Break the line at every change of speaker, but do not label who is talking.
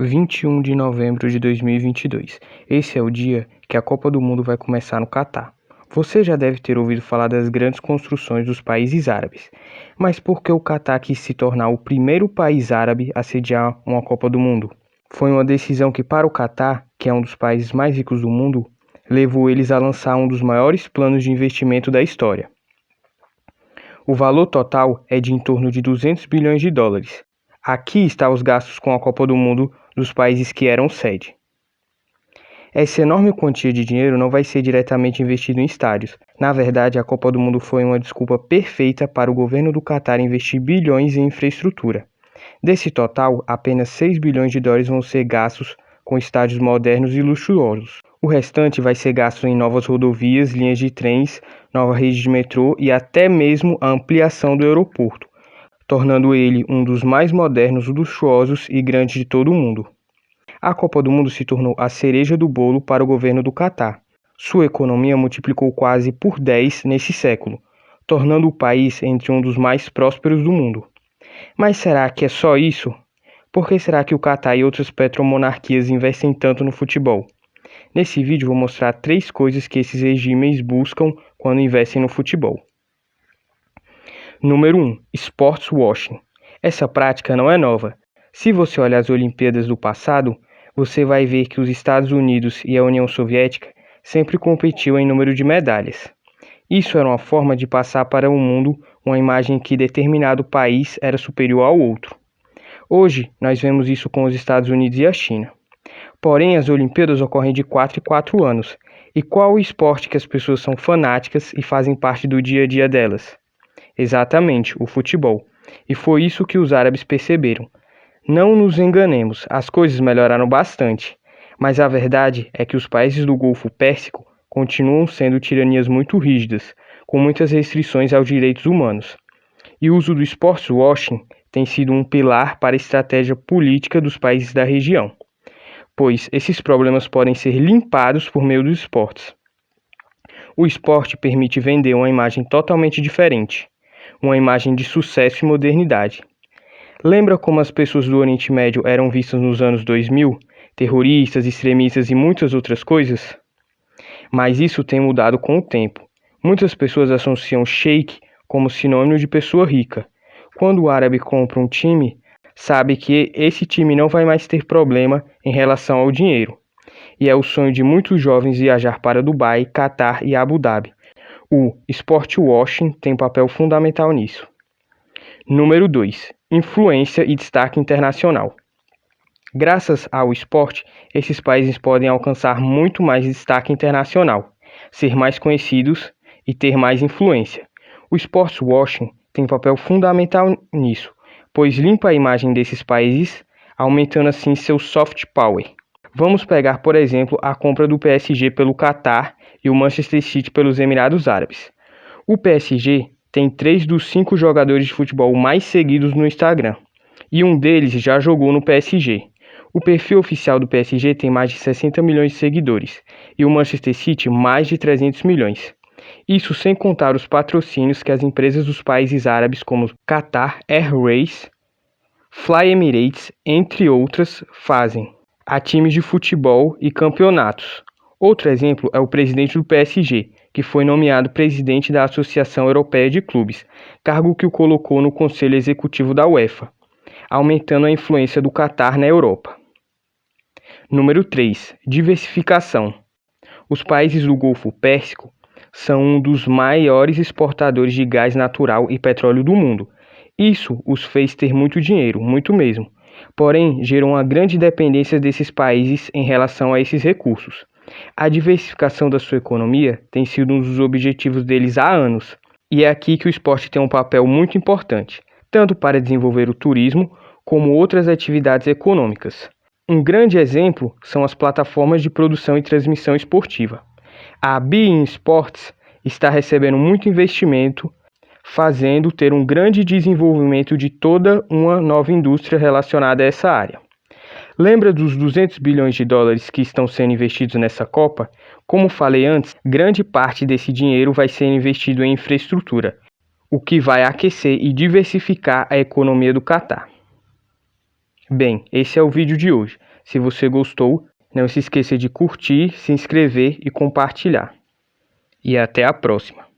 21 de novembro de 2022. Esse é o dia que a Copa do Mundo vai começar no Catar. Você já deve ter ouvido falar das grandes construções dos países árabes, mas por que o Catar quis se tornar o primeiro país árabe a sediar uma Copa do Mundo? Foi uma decisão que, para o Catar, que é um dos países mais ricos do mundo, levou eles a lançar um dos maiores planos de investimento da história. O valor total é de em torno de 200 bilhões de dólares. Aqui estão os gastos com a Copa do Mundo dos países que eram sede. Essa enorme quantia de dinheiro não vai ser diretamente investido em estádios. Na verdade, a Copa do Mundo foi uma desculpa perfeita para o governo do Catar investir bilhões em infraestrutura. Desse total, apenas 6 bilhões de dólares vão ser gastos com estádios modernos e luxuosos. O restante vai ser gasto em novas rodovias, linhas de trens, nova rede de metrô e até mesmo a ampliação do aeroporto, tornando ele um dos mais modernos, luxuosos e grandes de todo o mundo. A Copa do Mundo se tornou a cereja do bolo para o governo do Catar. Sua economia multiplicou quase por 10 nesse século, tornando o país entre um dos mais prósperos do mundo. Mas será que é só isso? Por que será que o Catar e outras petromonarquias investem tanto no futebol? Nesse vídeo vou mostrar 3 coisas que esses regimes buscam quando investem no futebol. Número 1. Sports washing. Essa prática não é nova. Se você olhar as Olimpíadas do passado, você vai ver que os Estados Unidos e a União Soviética sempre competiam em número de medalhas. Isso era uma forma de passar para o mundo uma imagem que determinado país era superior ao outro. Hoje, nós vemos isso com os Estados Unidos e a China. Porém, as Olimpíadas ocorrem de 4 em 4 anos. E qual o esporte que as pessoas são fanáticas e fazem parte do dia a dia delas? Exatamente, o futebol. E foi isso que os árabes perceberam. Não nos enganemos, as coisas melhoraram bastante. Mas a verdade é que os países do Golfo Pérsico continuam sendo tiranias muito rígidas, com muitas restrições aos direitos humanos. E o uso do sports washing tem sido um pilar para a estratégia política dos países da região, pois esses problemas podem ser limpados por meio dos esportes. O esporte permite vender uma imagem totalmente diferente, uma imagem de sucesso e modernidade. Lembra como as pessoas do Oriente Médio eram vistas nos anos 2000? Terroristas, extremistas e muitas outras coisas? Mas isso tem mudado com o tempo. Muitas pessoas associam sheik como sinônimo de pessoa rica. Quando o árabe compra um time, sabe que esse time não vai mais ter problema em relação ao dinheiro. E é o sonho de muitos jovens viajar para Dubai, Catar e Abu Dhabi. O sport washing tem papel fundamental nisso. Número 2. Influência e destaque internacional. Graças ao esporte, esses países podem alcançar muito mais destaque internacional, ser mais conhecidos e ter mais influência. O sports washing tem papel fundamental nisso, pois limpa a imagem desses países, aumentando assim seu soft power. Vamos pegar, por exemplo, a compra do PSG pelo Catar e o Manchester City pelos Emirados Árabes. O PSG tem 3 dos 5 jogadores de futebol mais seguidos no Instagram, e um deles já jogou no PSG. O perfil oficial do PSG tem mais de 60 milhões de seguidores, e o Manchester City mais de 300 milhões. Isso sem contar os patrocínios que as empresas dos países árabes como Qatar Airways, Fly Emirates, entre outras, fazem a times de futebol e campeonatos. Outro exemplo é o presidente do PSG, que foi nomeado presidente da Associação Europeia de Clubes, cargo que o colocou no Conselho Executivo da UEFA, aumentando a influência do Catar na Europa. Número 3. Diversificação. Os países do Golfo Pérsico são um dos maiores exportadores de gás natural e petróleo do mundo. Isso os fez ter muito dinheiro, muito mesmo. Porém, gerou uma grande dependência desses países em relação a esses recursos. A diversificação da sua economia tem sido um dos objetivos deles há anos. E é aqui que o esporte tem um papel muito importante, tanto para desenvolver o turismo como outras atividades econômicas. Um grande exemplo são as plataformas de produção e transmissão esportiva. A beIN Sports está recebendo muito investimento, fazendo ter um grande desenvolvimento de toda uma nova indústria relacionada a essa área. Lembra dos 200 bilhões de dólares que estão sendo investidos nessa Copa? Como falei antes, grande parte desse dinheiro vai ser investido em infraestrutura, o que vai aquecer e diversificar a economia do Catar. Bem, esse é o vídeo de hoje. Se você gostou, não se esqueça de curtir, se inscrever e compartilhar. E até a próxima!